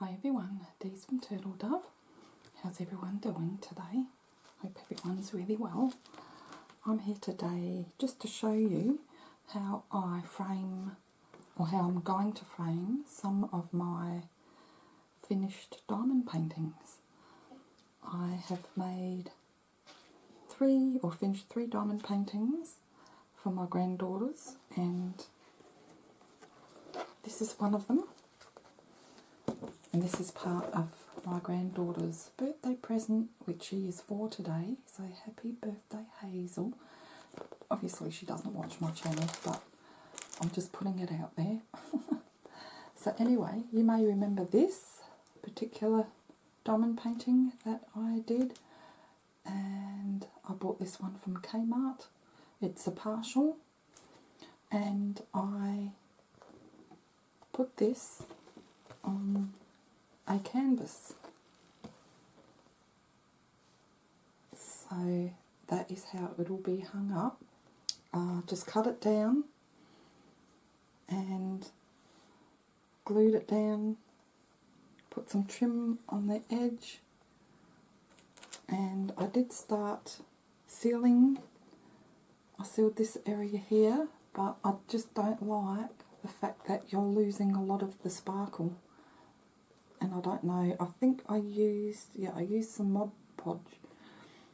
Hi everyone, Dee's from Turtle Dove. How's everyone doing today? Hope everyone's really well. I'm here today just to show you how I frame, or how I'm going to frame, some of my finished diamond paintings. I have made finished three diamond paintings for my granddaughters, and this is one of them. And this is part of my granddaughter's birthday present, which she is 4 today. So happy birthday, Hazel. Obviously she doesn't watch my channel, but I'm just putting it out there. So anyway, you may remember this particular diamond painting that I did. And I bought this one from Kmart. It's a partial. And I put this on a canvas. So that is how it will be hung up. Just cut it down and glued it down, put some trim on the edge, and I did start sealing. I sealed this area here, but I just don't like the fact that you're losing a lot of the sparkle. And I don't know, I think I used some Mod Podge.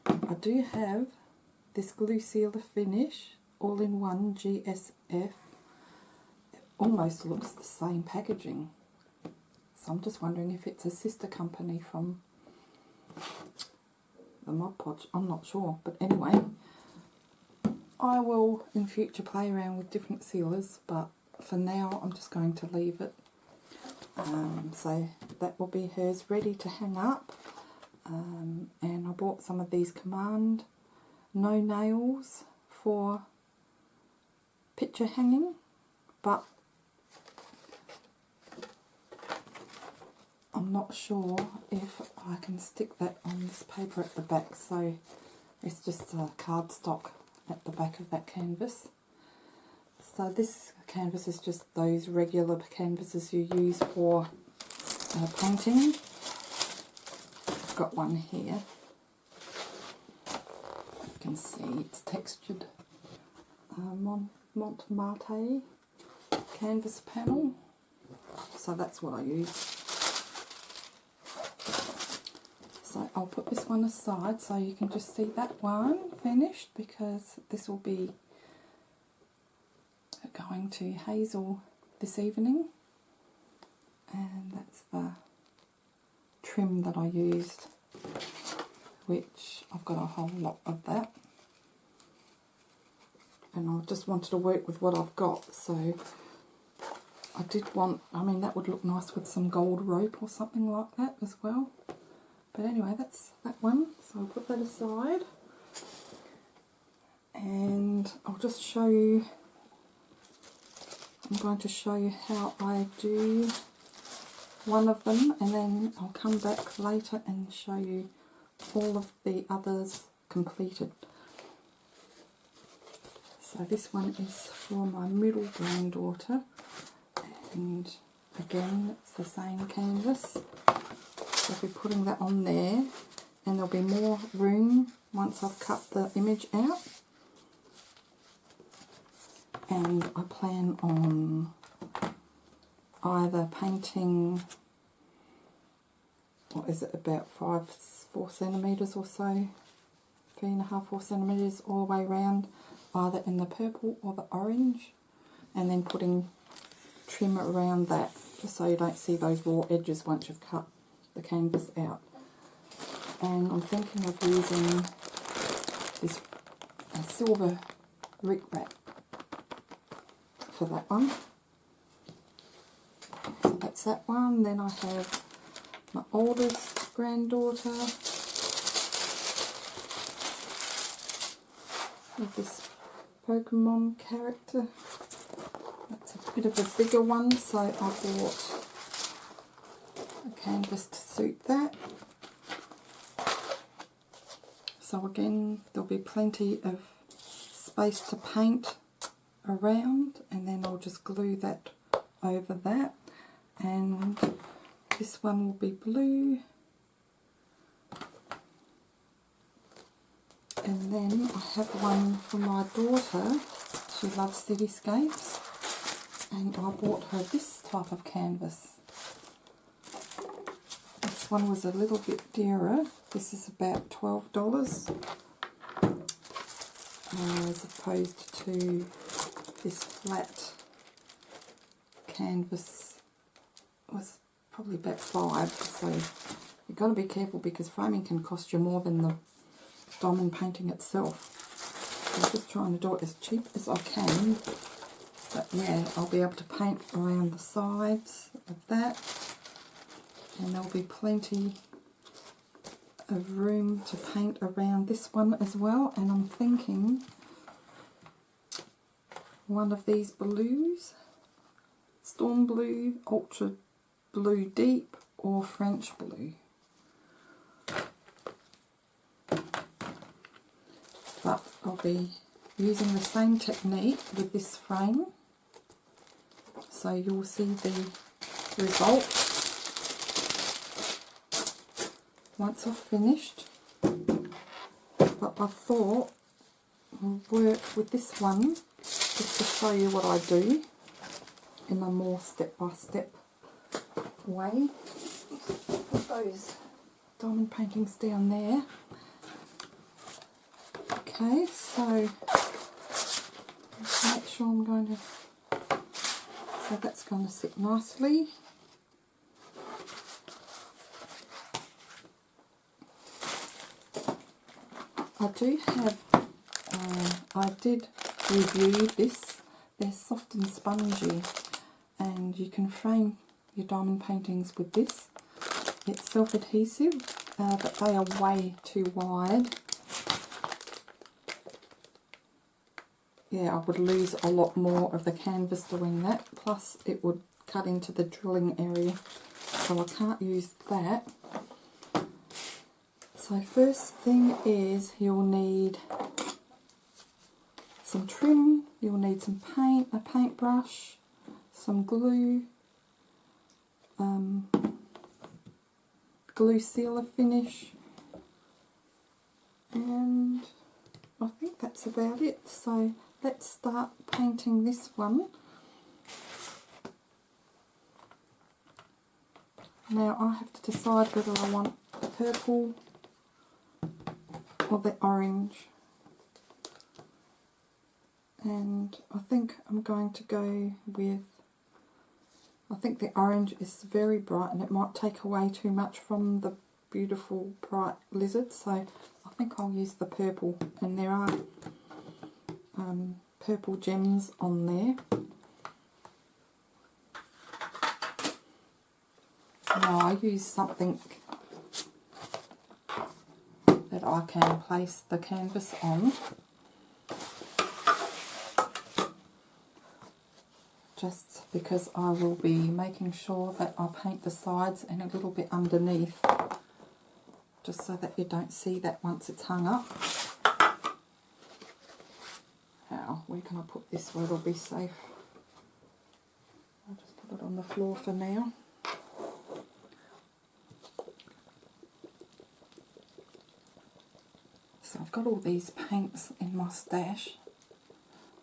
I do have this glue sealer finish, all-in-one GSF. It almost looks the same packaging. So I'm just wondering if it's a sister company from the Mod Podge. I'm not sure, but anyway, I will in future play around with different sealers, but for now I'm just going to leave it. So that will be hers ready to hang up. And I bought some of these Command no nails for picture hanging, but I'm not sure if I can stick that on this paper at the back, so it's just a cardstock at the back of that canvas. So this canvas is just those regular canvases you use for painting. I've got one here. You can see it's textured Montmartre canvas panel. So that's what I use. So I'll put this one aside so you can just see that one finished, because this will be going to Hazel this evening, and that's the trim that I used, which I've got a whole lot of that, and I just wanted to work with what I've got. So I did want, that would look nice with some gold rope or something like that as well. But anyway, that's that one, so I'll put that aside, and I'll just show you. I'm going to show you how I do one of them, and then I'll come back later and show you all of the others completed. So this one is for my middle granddaughter, and again it's the same canvas. So I'll be putting that on there, and there'll be more room once I've cut the image out. And I plan on either painting, what is it, about 4 centimetres or so, 3.5, 4 centimetres all the way around, either in the purple or the orange, and then putting trim around that, just so you don't see those raw edges once you've cut the canvas out. And I'm thinking of using this silver Rick Rack for that one. So that's that one. Then I have my oldest granddaughter with this Pokemon character. That's a bit of a bigger one, so I bought a canvas to suit that. So again, there'll be plenty of space to paint around, and then I'll just glue that over that. And this one will be blue. And then I have one for my daughter. She loves cityscapes. And I bought her this type of canvas. This one was a little bit dearer. This is about $12 as opposed to this flat canvas was probably about $5. So you've got to be careful because framing can cost you more than the diamond painting itself. So I'm just trying to do it as cheap as I can. But yeah, I'll be able to paint around the sides of that. And there'll be plenty of room to paint around this one as well. And I'm thinking one of these blues, Storm Blue, Ultra Blue Deep, or French Blue. But I'll be using the same technique with this frame. So you'll see the result once I've finished. But I thought I'll work with this one just to show you what I do in a more step-by-step way. Put those diamond paintings down there. Okay, so make sure I'm going to, so that's going to sit nicely. I do have, I did review this. They're soft and spongy, and you can frame your diamond paintings with this. It's self-adhesive, but they are way too wide. Yeah, I would lose a lot more of the canvas doing that, plus it would cut into the drilling area, so I can't use that. So first thing is you'll need some trim, you'll need some paint, a paintbrush, some glue, glue sealer finish, and I think that's about it. So let's start painting this one. Now I have to decide whether I want the purple or the orange. And I think I'm going to go with, I think the orange is very bright and it might take away too much from the beautiful bright lizard. So I think I'll use the purple, and there are purple gems on there. Now I use something that I can place the canvas on, just because I will be making sure that I paint the sides and a little bit underneath, just so that you don't see that once it's hung up. Now, where can I put this where it'll be safe? I'll just put it on the floor for now. So I've got all these paints in my stash.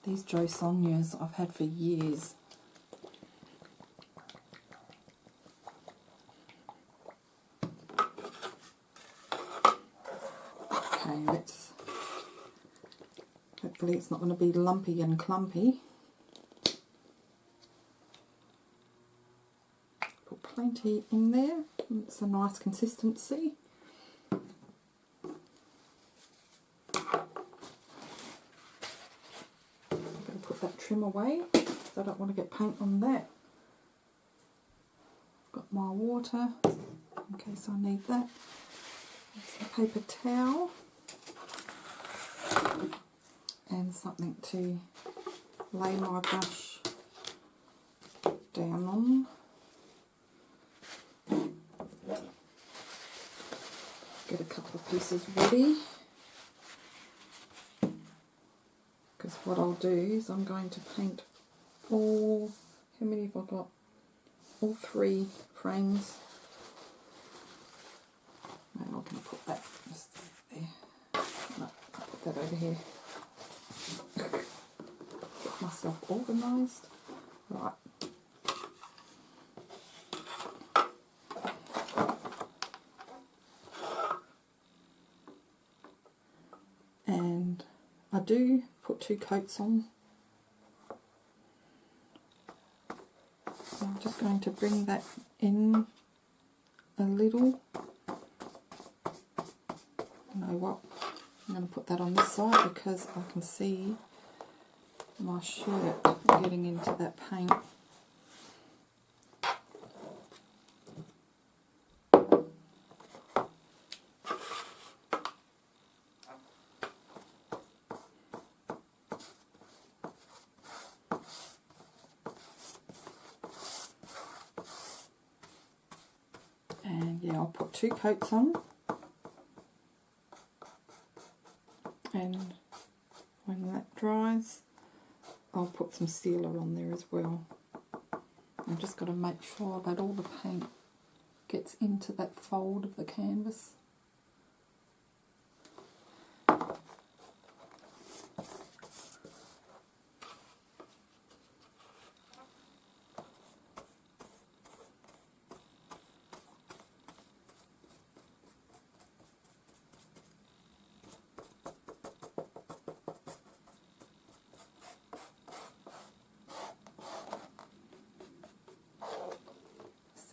These Jo Sonjas I've had for years. Okay, let's, hopefully it's not going to be lumpy and clumpy. Put plenty in there. It's a nice consistency. Trim away, so I don't want to get paint on that. I've got my water in case I need that. Some paper towel and something to lay my brush down on. Get a couple of pieces ready. Because what I'll do is I'm going to paint all, how many have I got? All 3 frames that over here. Get myself organised. Right. And I do put 2 coats on. So I'm just going to bring that in a little. You know what? I'm going to put that on this side because I can see my shirt getting into that paint. And yeah, I'll put 2 coats on. And when that dries, I'll put some sealer on there as well. I've just got to make sure that all the paint gets into that fold of the canvas.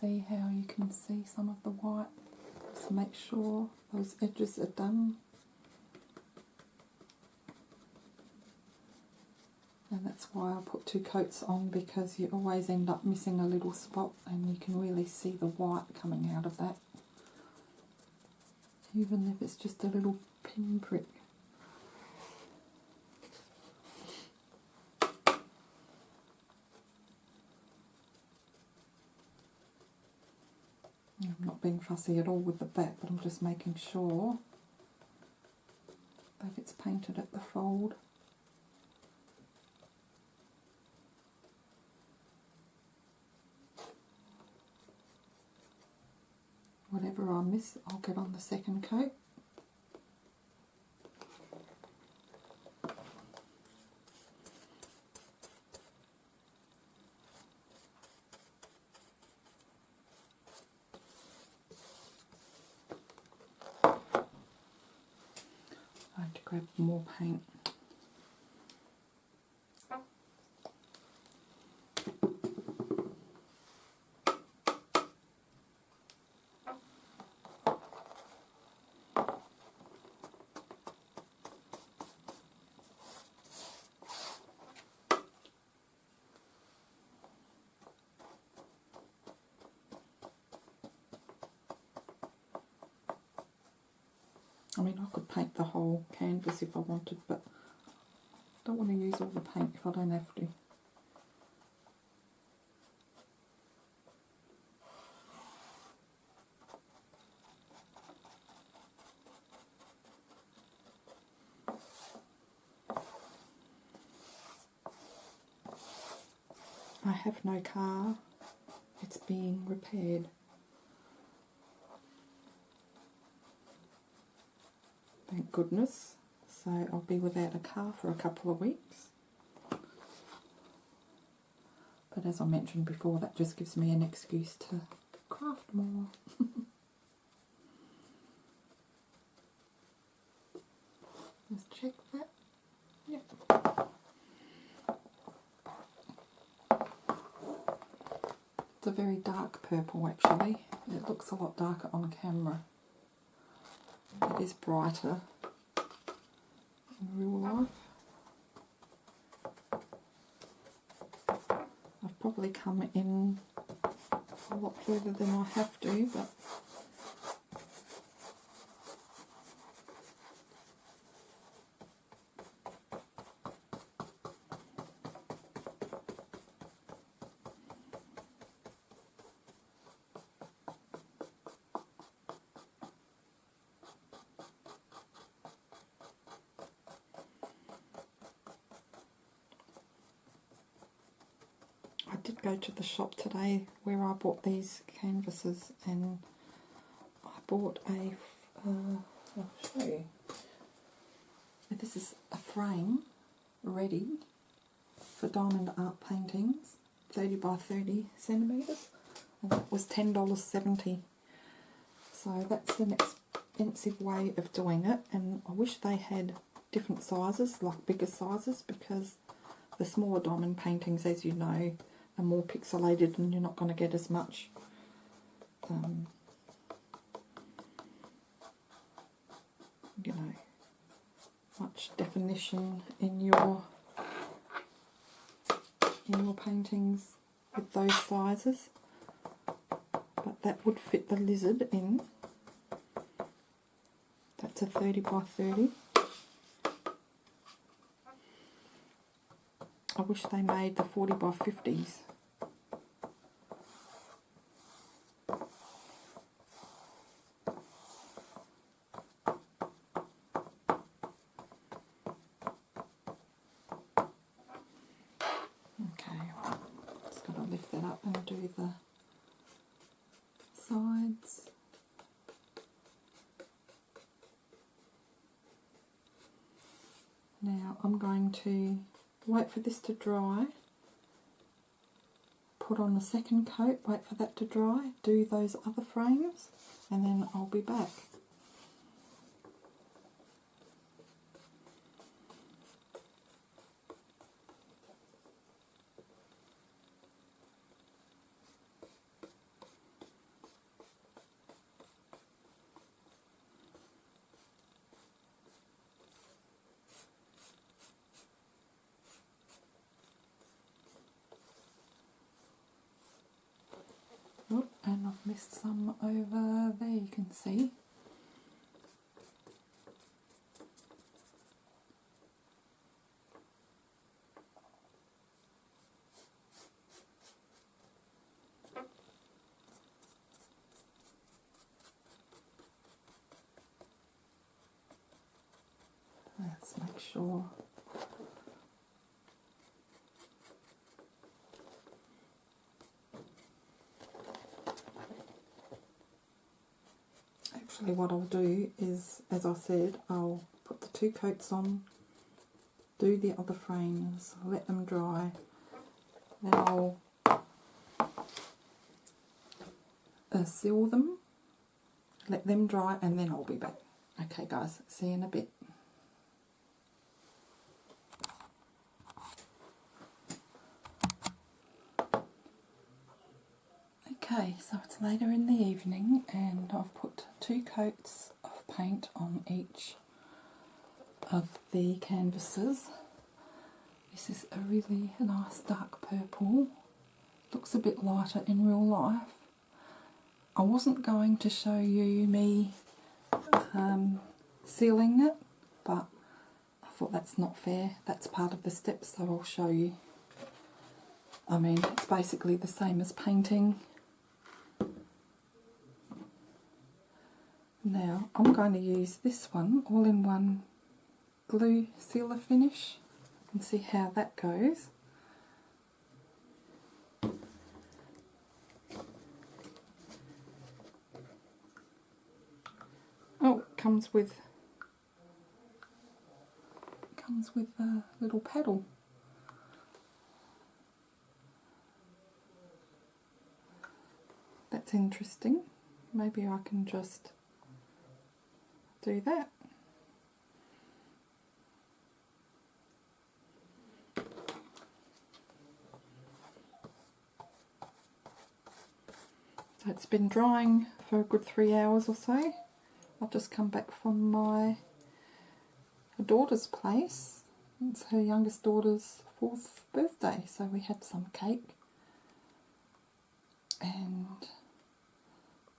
See how you can see some of the white? Just make sure those edges are done. And that's why I put 2 coats on, because you always end up missing a little spot and you can really see the white coming out of that. Even if it's just a little pinprick. I'm not being fussy at all with the back, but I'm just making sure that it's painted at the fold. Whatever I miss, I'll get on the second coat. I have to grab more paint. I mean, I could paint the whole canvas if I wanted, but I don't want to use all the paint if I don't have to. I have no car. It's being repaired. Thank goodness. So I'll be without a car for a couple of weeks. But as I mentioned before, that just gives me an excuse to craft more. Let's check that. Yep. It's a very dark purple actually. It looks a lot darker on camera. It is brighter in real life. I've probably come in a lot further than I have to, but I did go to the shop today where I bought these canvases, and I bought a, I'll show you. This is a frame ready for diamond art paintings, 30 by 30 centimetres, and that was $10.70. So that's an expensive way of doing it, and I wish they had different sizes, like bigger sizes, because the smaller diamond paintings, as you know, are more pixelated and you're not going to get as much you know, much definition in your paintings with those sizes. But that would fit the lizard in. That's a 30 by 30. I wish they made the 40 by 50s. Just got to lift that up and do the sides. Now I'm going to wait for this to dry, put on the second coat, wait for that to dry, do those other frames, and then I'll be back. Oh, and I've missed some over there, you can see. Let's make sure. Actually, what I'll do is, as I said, I'll put the two coats on, do the other frames, let them dry, then I'll seal them, let them dry, and then I'll be back. Okay guys, see you in a bit. Okay, so it's later in the evening and I've put two coats of paint on each of the canvases. This is a really nice dark purple. Looks a bit lighter in real life. I wasn't going to show you me sealing it, but I thought that's not fair. That's part of the steps, so I'll show you. I mean, it's basically the same as painting. Now, I'm going to use this one, all-in-one glue sealer finish, and see how that goes. Oh, it comes with a little paddle. That's interesting. Maybe I can just do that. So it's been drying for a good 3 hours or so. I've just come back from my daughter's place. It's her youngest daughter's 4th birthday, so we had some cake and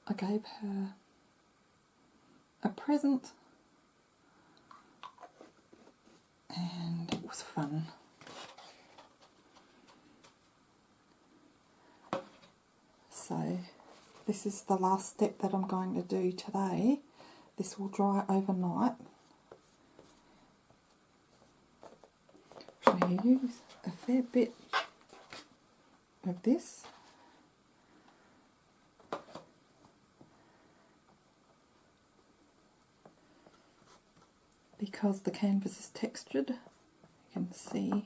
I gave her a present and it was fun. So this is the last step that I'm going to do today. This will dry overnight. I'm going to use a fair bit of this. because the canvas is textured. You can see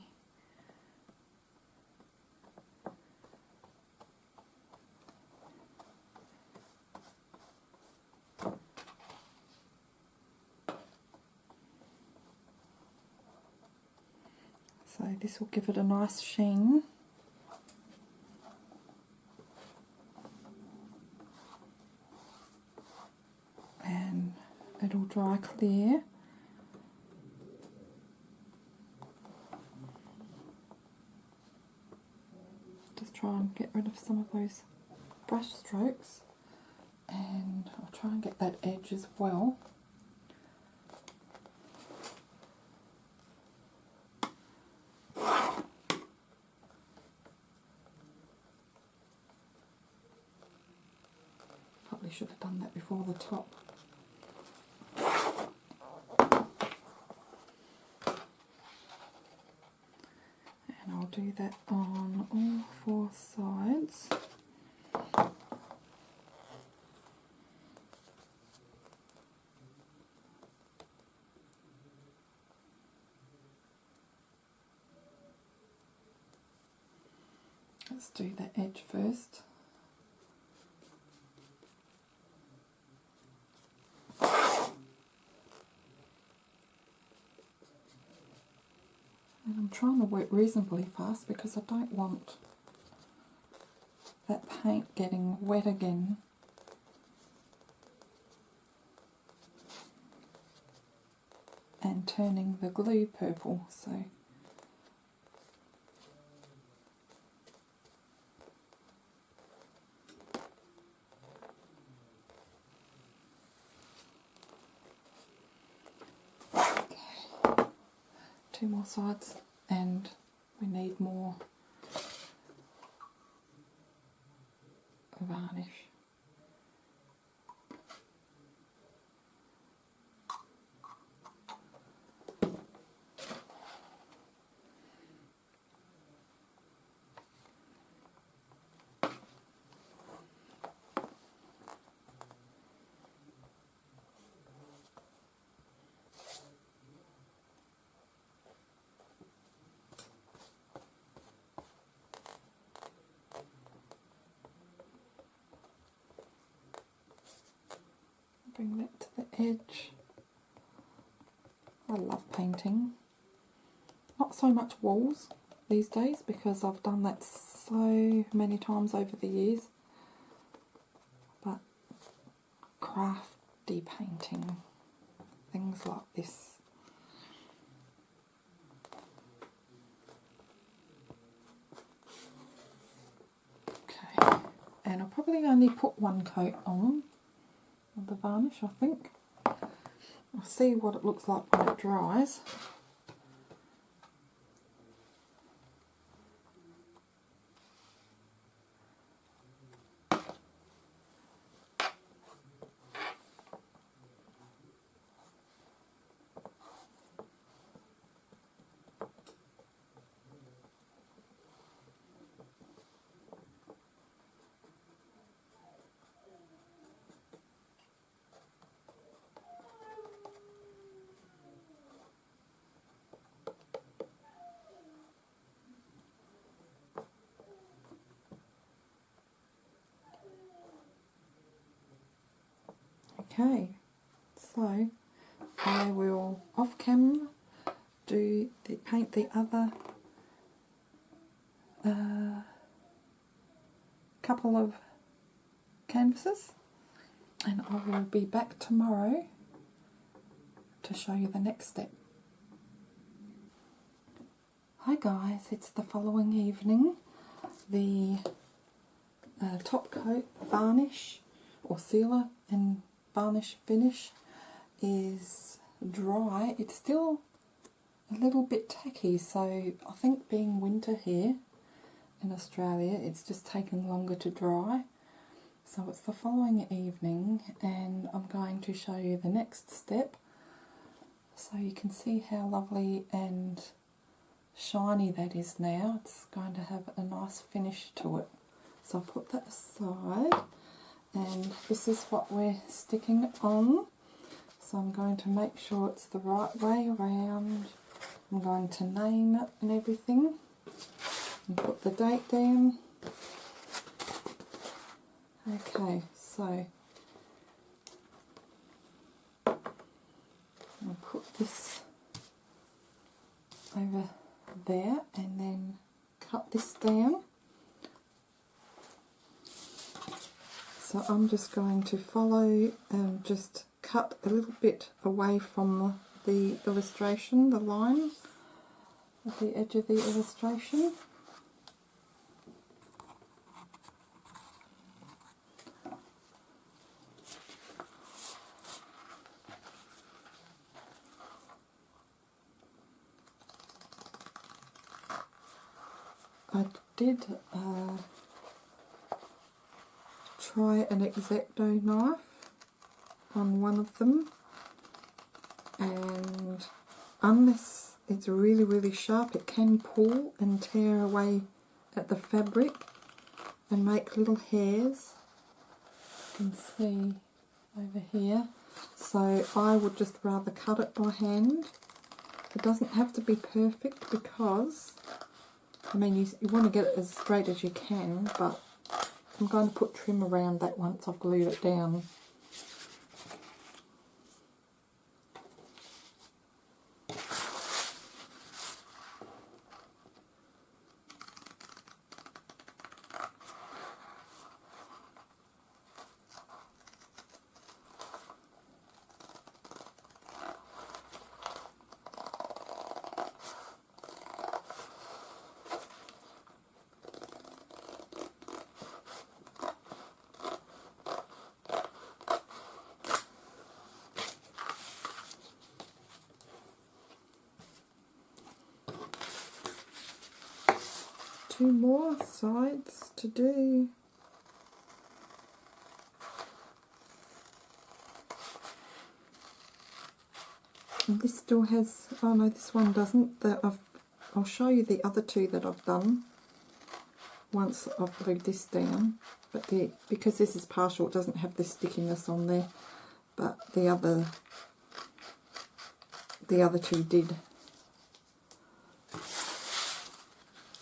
so this will give it a nice sheen. And it'll dry clear. Just try and get rid of some of those brush strokes, and I'll try and get that edge as well. Probably should have done that before the top. And I'll do that on all 4 sides. Let's do the edge first. And I'm trying to work reasonably fast because I don't want that paint getting wet again. And turning the glue purple, so okay. 2 more sides, and we need more varnish. Bring that to the edge. I love painting. Not so much walls these days because I've done that so many times over the years, but crafty painting, things like this. Okay, and I'll probably only put 1 coat on of the varnish, I think. I'll see what it looks like when it dries. Okay, so I will off camera paint the other couple of canvases, and I will be back tomorrow to show you the next step. Hi guys, it's the following evening. The top coat varnish or sealer and varnish finish is dry. It's still a little bit tacky, so I think being winter here in Australia, it's just taken longer to dry. So it's the following evening, and I'm going to show you the next step so you can see how lovely and shiny that is now. It's going to have a nice finish to it. So I'll put that aside, and this is what we're sticking on. So I'm going to make sure it's the right way around. I'm going to name it and everything and put the date down. Okay, so I'll put this over there and then cut this down. So I'm just going to follow and just cut a little bit away from the illustration, the line at the edge of the illustration. I did try an X-Acto knife on one of them, and unless it's really, really sharp, it can pull and tear away at the fabric and make little hairs. You can see over here. So I would just rather cut it by hand. It doesn't have to be perfect because, I mean, you want to get it as straight as you can, but I'm going to put trim around that once I've glued it down. Two more sides to do. And this still has, oh no, this one doesn't. I'll show you the other two that I've done once I've glued this down. But because this is partial, it doesn't have the stickiness on there. But the other two did.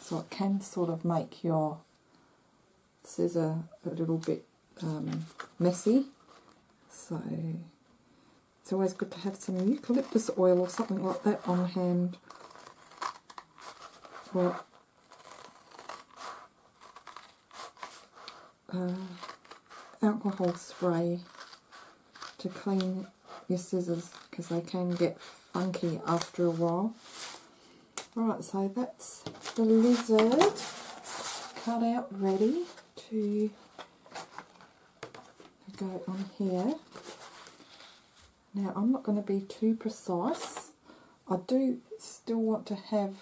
So it can sort of make your scissor a little bit messy. So it's always good to have some eucalyptus oil or something like that on hand. Or alcohol spray to clean your scissors, because they can get funky after a while. Right, so that's the lizard cut out, ready to go on here. Now I'm not going to be too precise. I do still want to have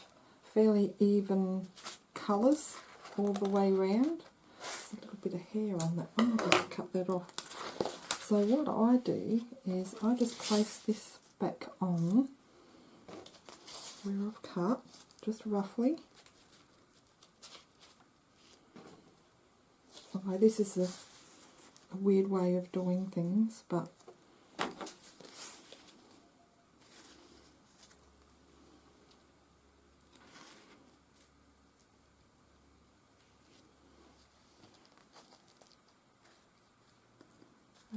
fairly even colours all the way around. There's a little bit of hair on that one, I'll just cut that off. So what I do is I just place this back on where I've cut, just roughly. Okay, this is a weird way of doing things, but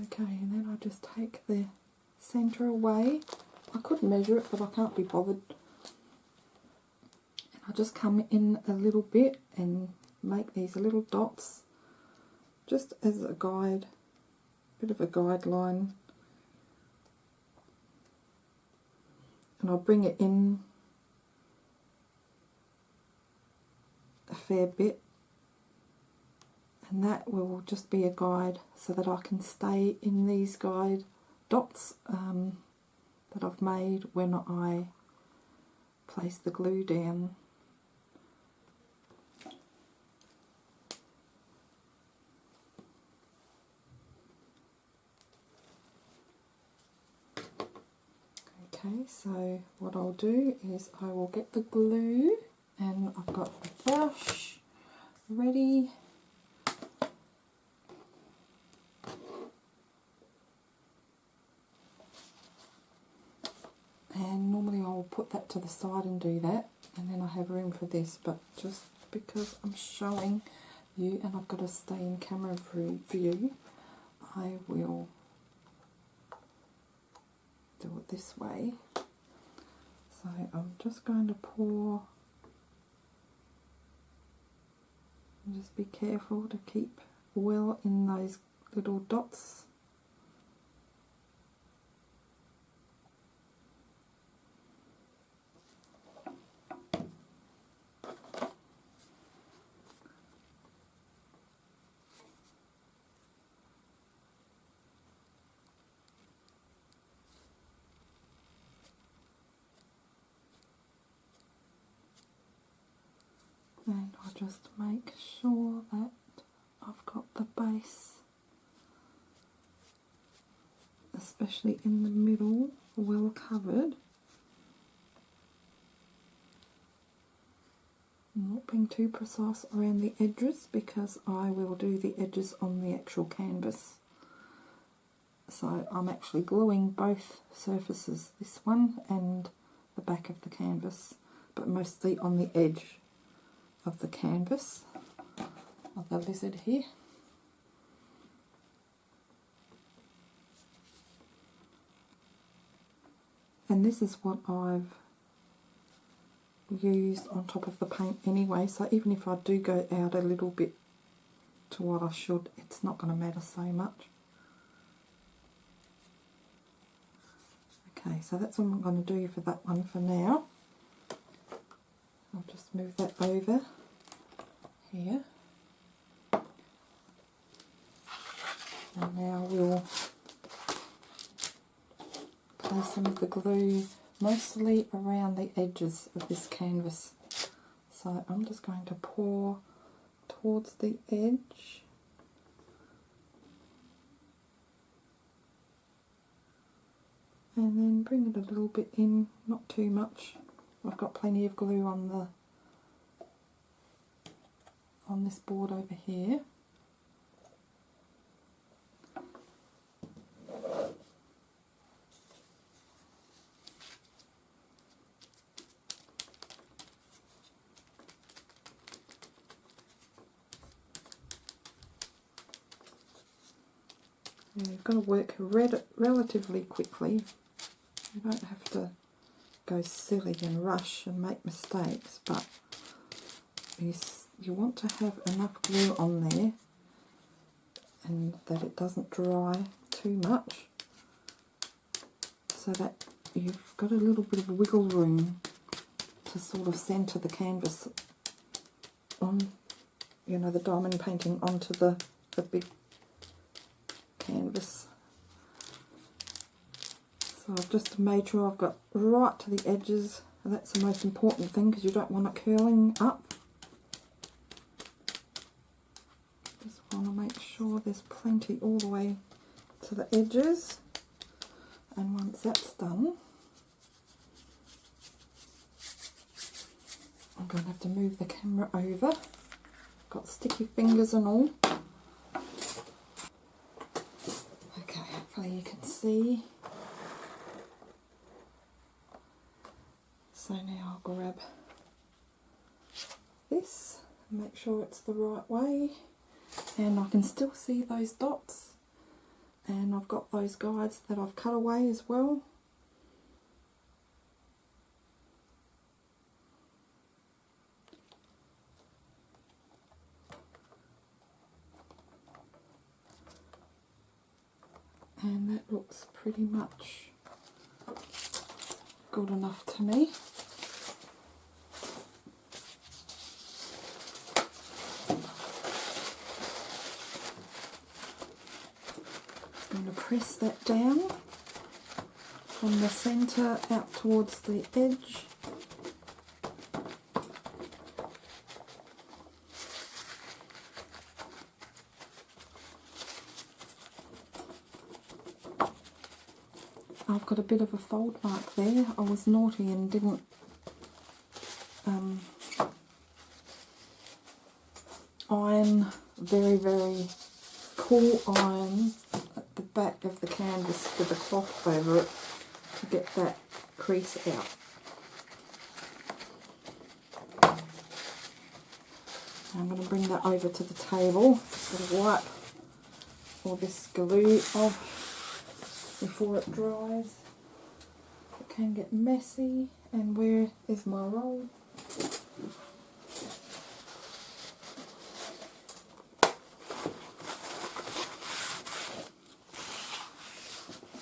okay, and then I just take the centre away. I could measure it, but I can't be bothered. And I just come in a little bit and make these little dots just as a guide, bit of a guideline. And I'll bring it in a fair bit, and that will just be a guide so that I can stay in these guide dots that I've made when I place the glue down. Okay, so what I'll do is I will get the glue, and I've got the brush ready. put that to the side and do that, and then I have room for this, but just because I'm showing you and I've got to stay in camera view, I will do it this way. So I'm just going to pour, and just be careful to keep well in those little dots. And I'll just make sure that I've got the base, especially in the middle, well covered. I'm not being too precise around the edges because I will do the edges on the actual canvas. So I'm actually gluing both surfaces, this one and the back of the canvas, but mostly on the edge of the canvas of the lizard here. And this is what I've used on top of the paint anyway, so even if I do go out a little bit to what I should, it's not going to matter so much. Okay, so that's all I'm going to do for that one for now. I'll just move that over here. And now we'll place some of the glue mostly around the edges of this canvas. So I'm just going to pour towards the edge. And then bring it a little bit in, not too much. I've got plenty of glue on this board over here. You've got to work relatively quickly. You don't have to go silly and rush and make mistakes, but you want to have enough glue on there and that it doesn't dry too much, so that you've got a little bit of wiggle room to sort of centre the canvas on, you know, the diamond painting onto the big canvas. So I've just made sure I've got right to the edges, and that's the most important thing because you don't want it curling up. Just want to make sure there's plenty all the way to the edges, and once that's done, I'm going to have to move the camera over. Got sticky fingers and all. Okay, hopefully you can see. So now I'll grab this and make sure it's the right way, and I can still see those dots, and I've got those guides that I've cut away as well. And that looks pretty much good enough to me. I'm going to press that down from the centre out towards the edge. I've got a bit of a fold mark there. I was naughty and didn't iron very cool iron at the back of the canvas with a cloth over it to get that crease out. I'm going to bring that over to the table. Just got to wipe all this glue off before it dries. It can get messy. And where is my roll?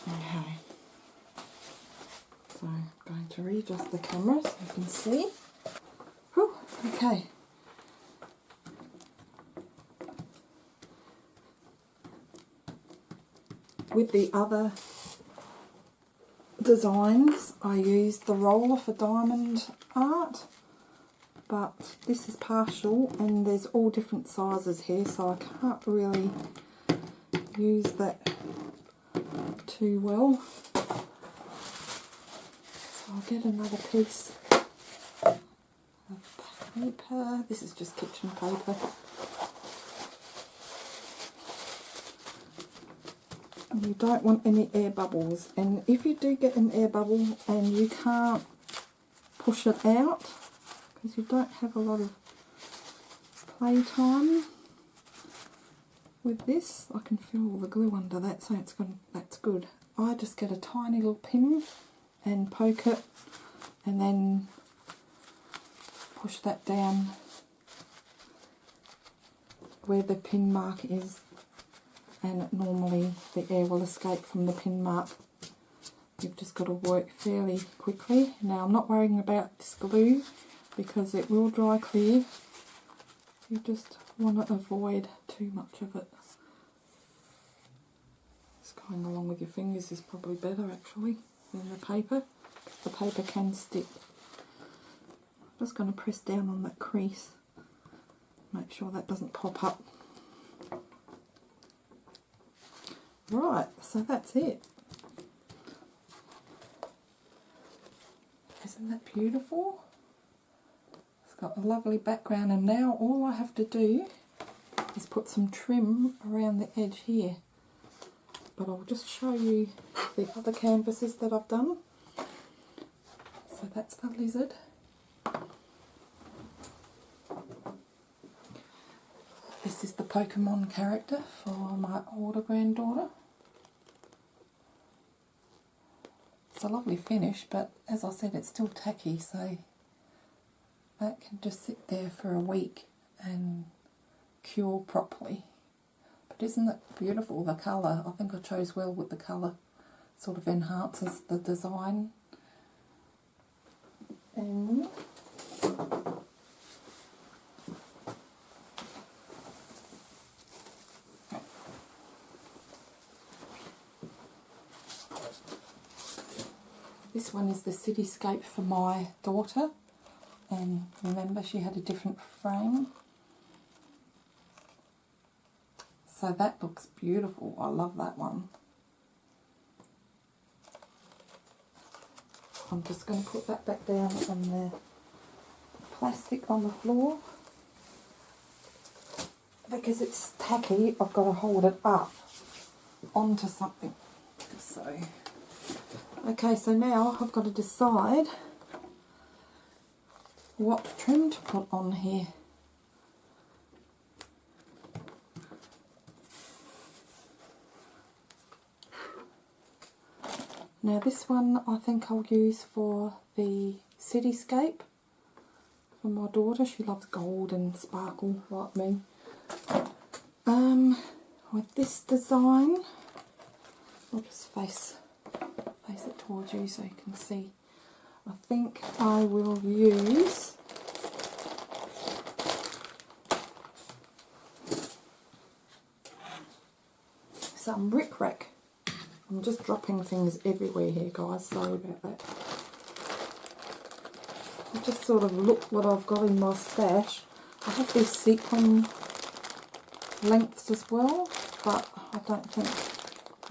Okay. So I'm going to readjust the camera so you can see. Whew, okay. With the other designs, I used the roller for diamond art, but this is partial and there's all different sizes here, so I can't really use that too well. So I'll get another piece of paper. This is just kitchen paper. You don't want any air bubbles, and if you do get an air bubble and you can't push it out because you don't have a lot of play time with this, I can feel all the glue under that, so it's good. That's good. I just get a tiny little pin and poke it and then push that down where the pin mark is, and normally the air will escape from the pin mark. You've just got to work fairly quickly. Now I'm not worrying about this glue because it will dry clear. You just want to avoid too much of it. Just going along with your fingers is probably better actually than the paper. The paper can stick. I'm just going to press down on that crease. Make sure that doesn't pop up. Right, so that's it. Isn't that beautiful? It's got a lovely background, and now all I have to do is put some trim around the edge here. But I'll just show you the other canvases that I've done. So that's the lizard. This is the Pokemon character for my older granddaughter. It's a lovely finish, but as I said, it's still tacky, so that can just sit there for a week and cure properly. But isn't it beautiful, the colour? I think I chose well with the colour. Sort of enhances the design. And this one is the cityscape for my daughter, and remember she had a different frame. So that looks beautiful. I love that one. I'm just going to put that back down on the plastic on the floor. Because it's tacky, I've got to hold it up onto something. So, okay, so now I've got to decide what trim to put on here. Now this one I think I'll use for the cityscape for my daughter. She loves gold and sparkle like me. With this design, I'll just face it towards you so you can see. I think I will use some rickrack. I'm just dropping things everywhere here, guys. Sorry about that. I'll just sort of look what I've got in my stash. I have these sequin lengths as well, but I don't think,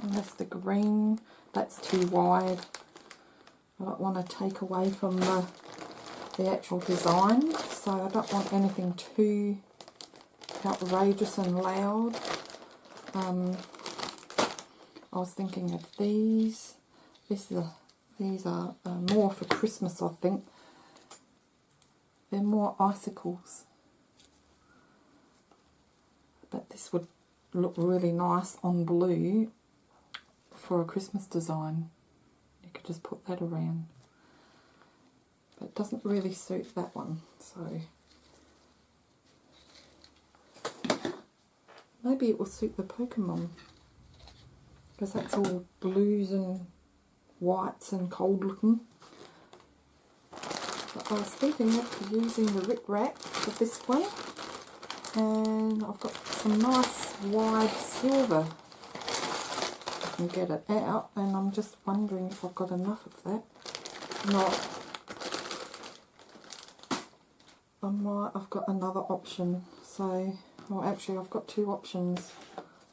unless the green, that's too wide. I don't want to take away from the actual design, so I don't want anything too outrageous and loud. I was thinking of these. These are more for Christmas, I think. They're more icicles. But this would look really nice on blue for a Christmas design. You could just put that around. But it doesn't really suit that one, so maybe it will suit the Pokemon, because that's all blues and whites and cold looking. But I was thinking of using the Ric Rac for this one, and I've got some nice wide silver. I can get it out, and I'm just wondering if I've got enough of that. Not. I've got another option, so, well actually I've got two options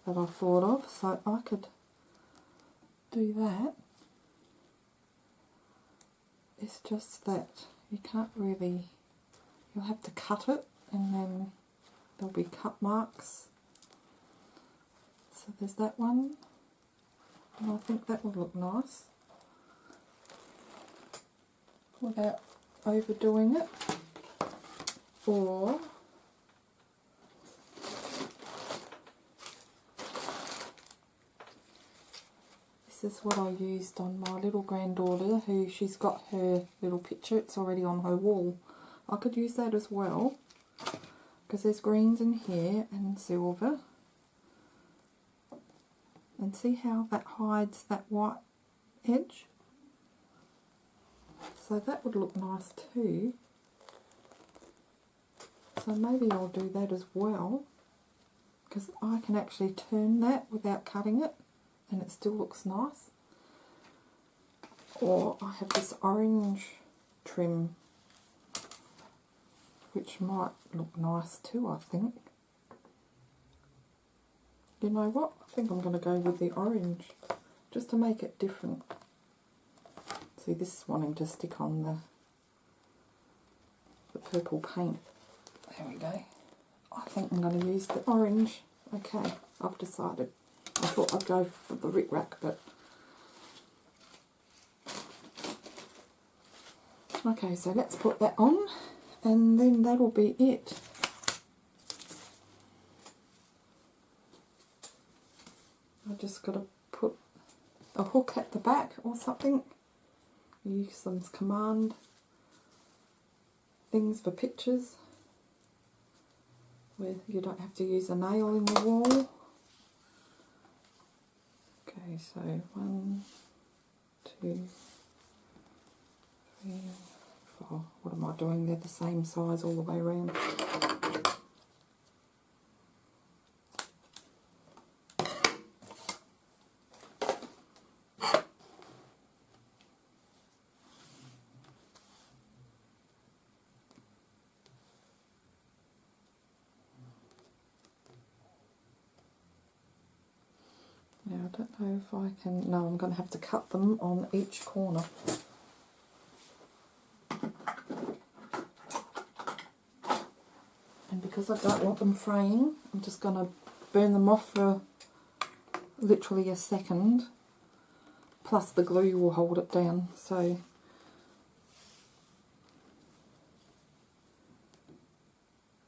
that I thought of, so I could do that. It's just that you can't really, you'll have to cut it and then there'll be cut marks. So there's that one, and I think that will look nice without overdoing it. Or this is what I used on my little granddaughter, who she's got her little picture, it's already on her wall. I could use that as well, because there's greens in here and silver. And see how that hides that white edge? So that would look nice too. So maybe I'll do that as well, because I can actually turn that without cutting it and it still looks nice. Or I have this orange trim, which might look nice too, I think. You know what? I think I'm going to go with the orange, just to make it different. See, this is wanting to stick on the purple paint. There we go. I think I'm going to use the orange. Okay, I've decided. I thought I'd go for the Ric Rac, but... Okay, so let's put that on, and then that'll be it. I just got to put a hook at the back or something. Use some command things for pictures, where you don't have to use a nail in the wall. Okay, so 1, 2, 3, 4. What am I doing? They're the same size all the way around. Now I don't know if I can, no, I'm going to have to cut them on each corner. And because I don't want them fraying, I'm just going to burn them off for literally a second. Plus the glue will hold it down, so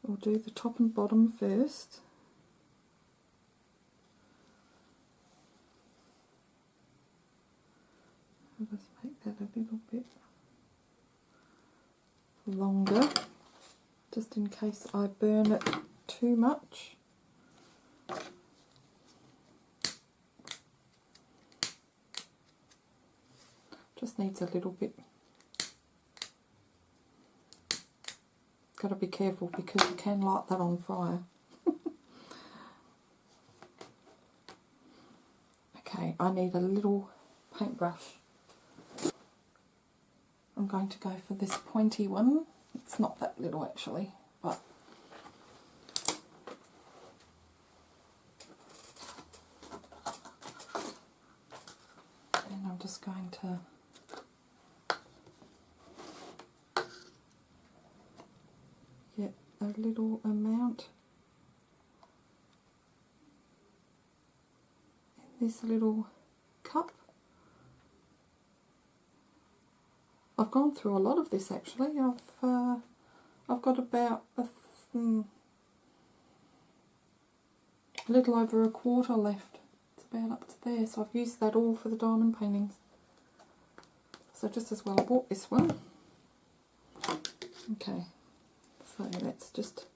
we'll do the top and bottom first. I'll just make that a little bit longer, just in case I burn it too much. Just needs a little bit. Got to be careful because you can light that on fire. Okay, I need a little paintbrush. I'm going to go for this pointy one. It's not that little actually, but and I'm just going to get a little amount in this little cup. I've gone through a lot of this actually. I've got about a little over a quarter left. It's about up to there, so I've used that all for the diamond paintings. So just as well I bought this one. Okay, so let's just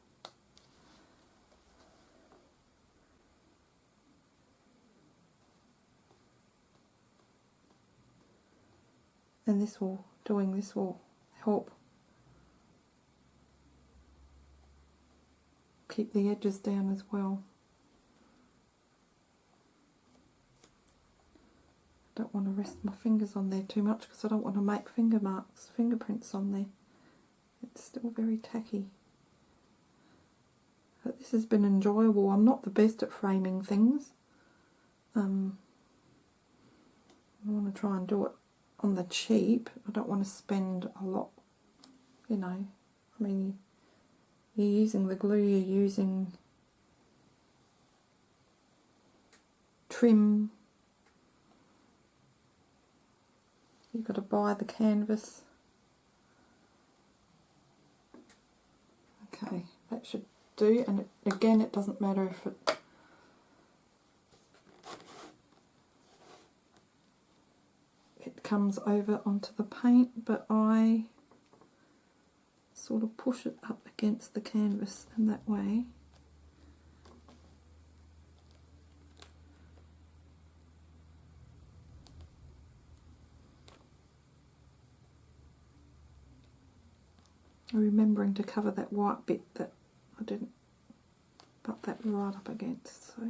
and doing this will help keep the edges down as well. I don't want to rest my fingers on there too much because I don't want to make fingerprints on there. It's still very tacky. But this has been enjoyable. I'm not the best at framing things. I want to try and do it on the cheap. I don't want to spend a lot, you know. I mean, you're using the glue, you're using trim. You've got to buy the canvas. Okay, that should do. And again, it doesn't matter if it comes over onto the paint, but I sort of push it up against the canvas in that way. Remembering to cover that white bit that I didn't put that right up against, so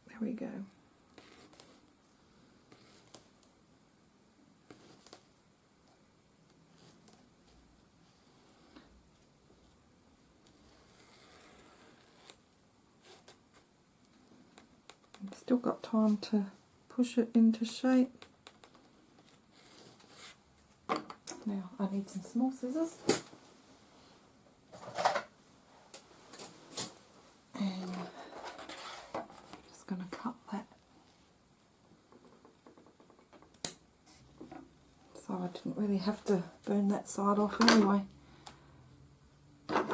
there we go. I've still got time to push it into shape. Now I need some small scissors, and I'm just going to cut that so I didn't really have to burn that side off anyway. Okay,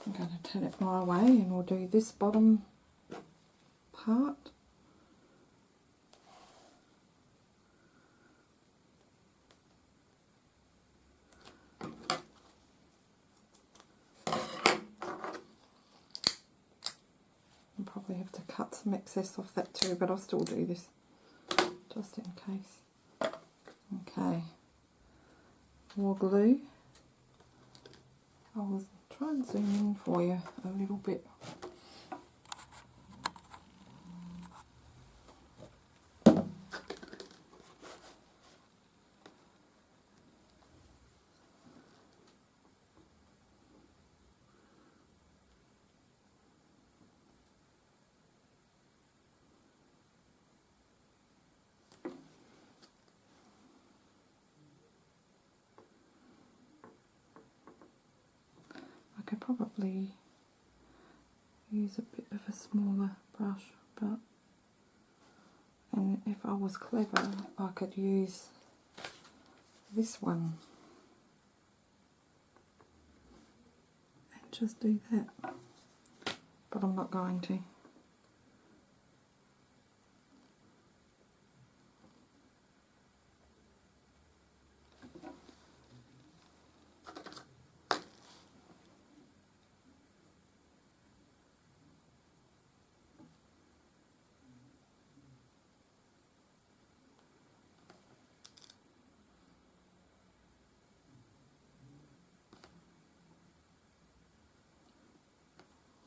I'm going to turn it my way and we'll do this bottom part. Probably have to cut some excess off that too, but I'll still do this just in case. Okay, more glue. I'll try and zoom in for you a little bit. I could probably use a bit of a smaller brush, and if I was clever I could use this one and just do that, but I'm not going to.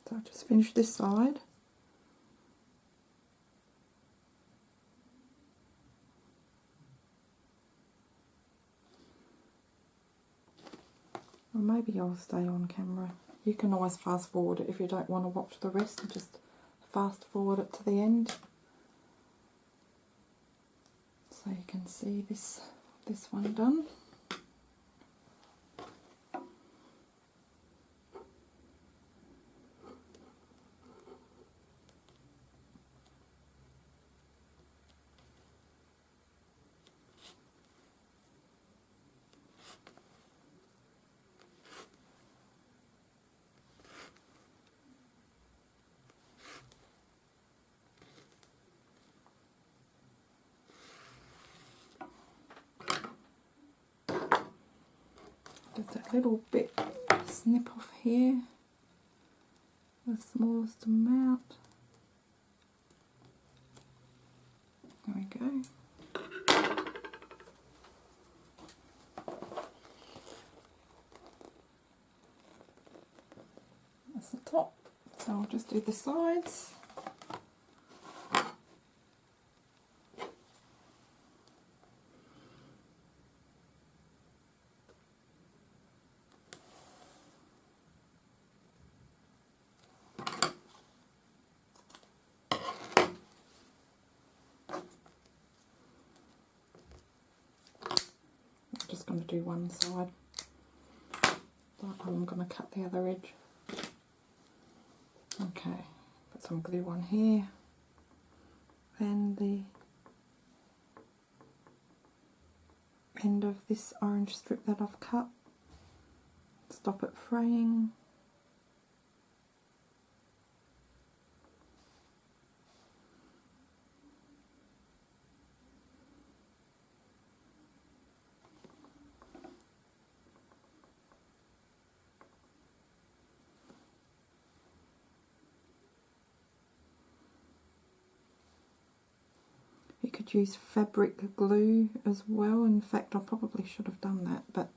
So I've just finished this side. Or maybe I'll stay on camera. You can always fast forward it if you don't want to watch the rest, and just fast forward it to the end. So you can see this one done. Just a little bit snip off here, the smallest amount. There we go. That's the top, so I'll just do the sides. Just going to do one side. I'm going to cut the other edge. Okay, put some glue on here, and the end of this orange strip that I've cut. Stop it fraying. You could use fabric glue as well. In fact, I probably should have done that, but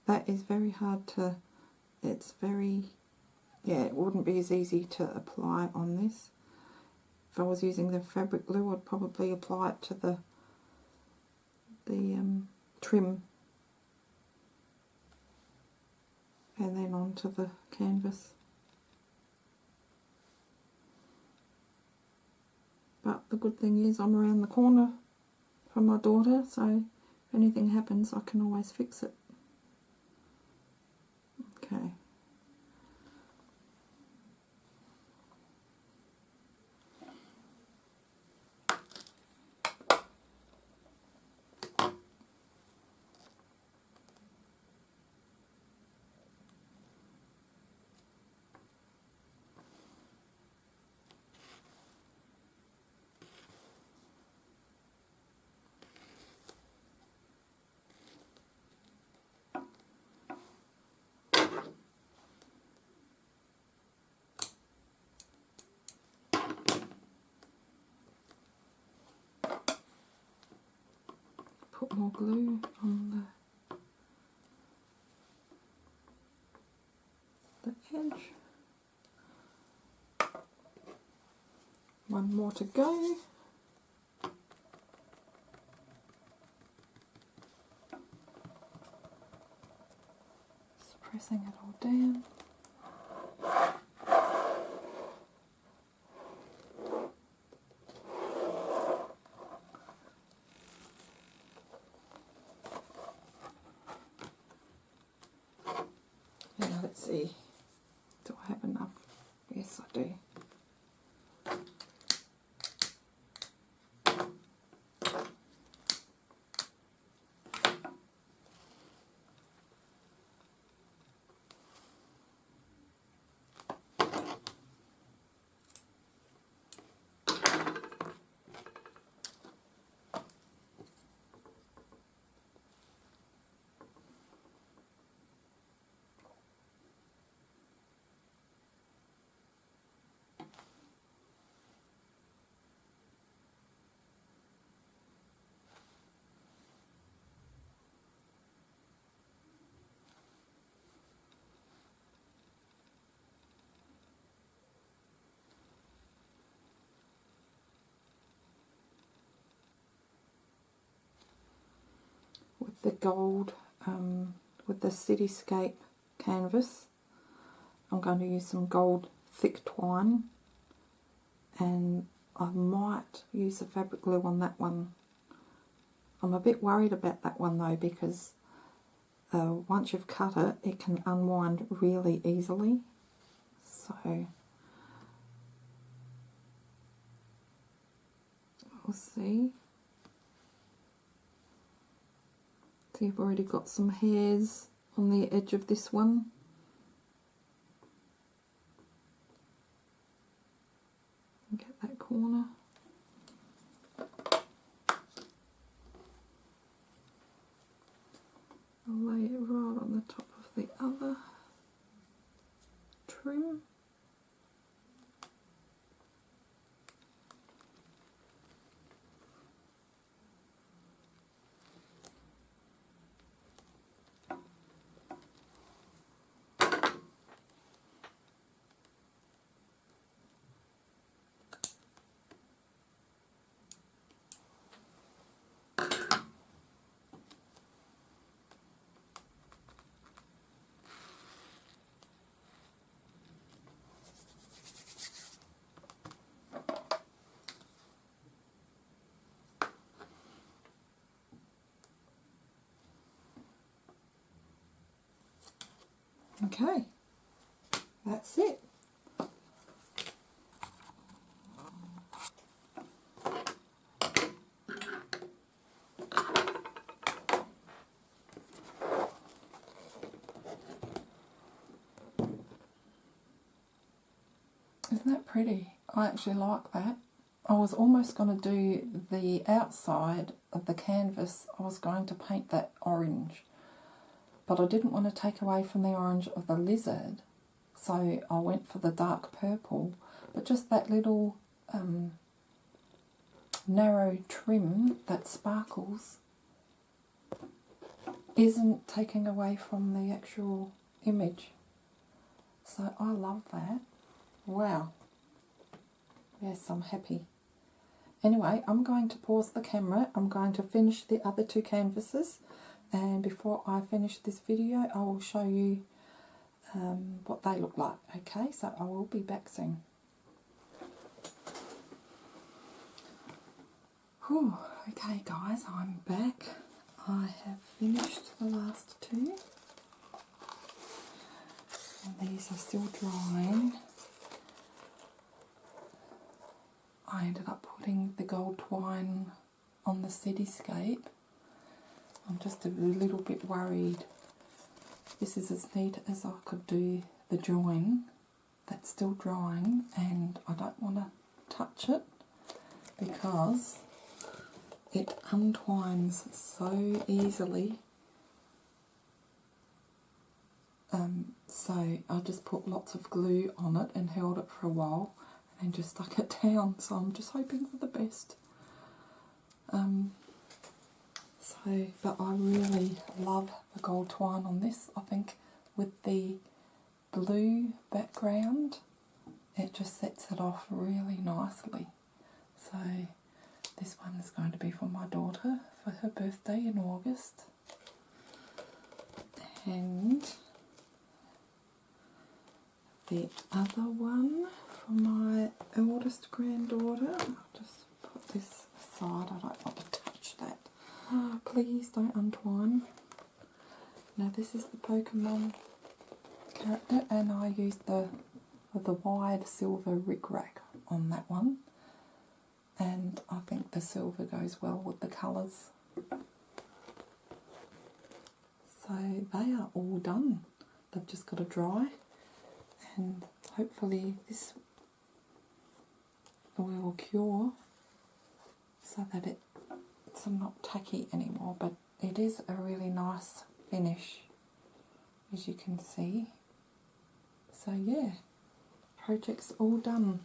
that is very hard to, it's very, yeah, it wouldn't be as easy to apply on this. If I was using the fabric glue, I'd probably apply it to the trim and then onto the canvas. But the good thing is I'm around the corner from my daughter, so if anything happens I can always fix it. Okay. Put more glue on the edge. One more to go. Just pressing it all down. Now let's see, do I have enough? Yes, I do. The gold with the cityscape canvas, I'm going to use some gold thick twine, and I might use the fabric glue on that one. I'm a bit worried about that one though, because once you've cut it, it can unwind really easily, so we'll see. So you've already got some hairs on the edge of this one. Get that corner. I'll lay it right on the top of Okay, that's it. Isn't that pretty? I actually like that. I was almost going to do the outside of the canvas. I was going to paint that orange, but I didn't want to take away from the orange of the lizard, so I went for the dark purple. But just that little narrow trim that sparkles isn't taking away from the actual image. So I love that. Wow. Yes, I'm happy. Anyway, I'm going to pause the camera. I'm going to finish the other two canvases, and before I finish this video I will show you what they look like. Okay, so I will be back soon. Whew. Okay guys, I'm back. I have finished the last two, and these are still drying. I ended up putting the gold twine on the cityscape. I'm just a little bit worried. This is as neat as I could do the join. That's still drying, and I don't want to touch it because it untwines so easily. So I just put lots of glue on it and held it for a while and just stuck it down. So I'm just hoping for the best. But I really love the gold twine on this. I think with the blue background, it just sets it off really nicely. So this one is going to be for my daughter for her birthday in August. And the other one for my eldest granddaughter. I'll just put this aside. I don't want to touch that. Oh, please don't untwine. Now this is the Pokemon character, and I used the wide silver rickrack on that one, and I think the silver goes well with the colours. So they are all done. They've just got to dry, and hopefully this will cure so that it's not tacky anymore, but it is a really nice finish, as you can see. So yeah, project's all done.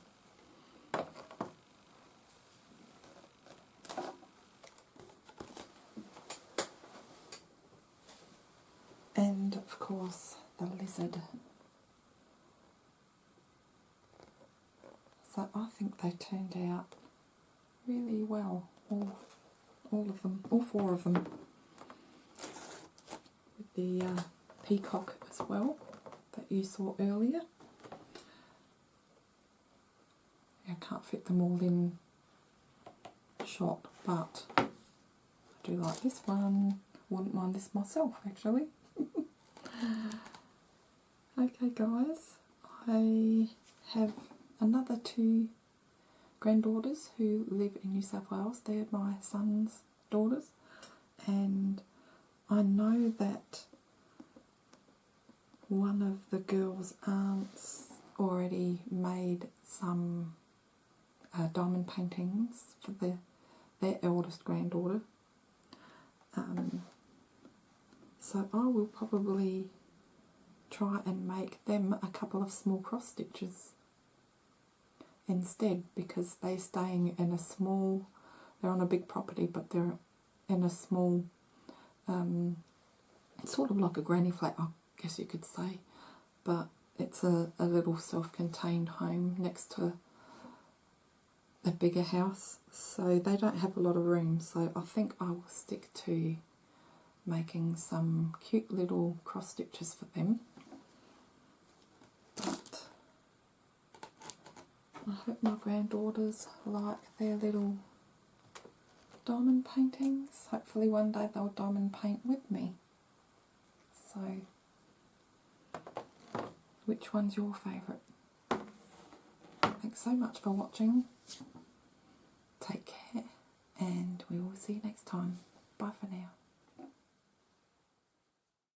And of course the lizard. So I think they turned out really well, all of them, all four of them. With the peacock as well that you saw earlier. I can't fit them all in shot, but I do like this one. Wouldn't mind this myself actually. Okay guys, I have another two granddaughters who live in New South Wales. They're my son's daughters, and I know that one of the girls' aunts already made some diamond paintings for their eldest granddaughter. So I will probably try and make them a couple of small cross stitches instead, because they're staying in a small, they're on a big property, but they're in a small, sort of like a granny flat, I guess you could say, but it's a little self-contained home next to a bigger house, so they don't have a lot of room. So I think I will stick to making some cute little cross stitches for them. But I hope my granddaughters like their little diamond paintings. Hopefully one day they'll diamond paint with me. So Which one's your favourite? Thanks so much for watching. Take care, and we will see you next time. Bye for now.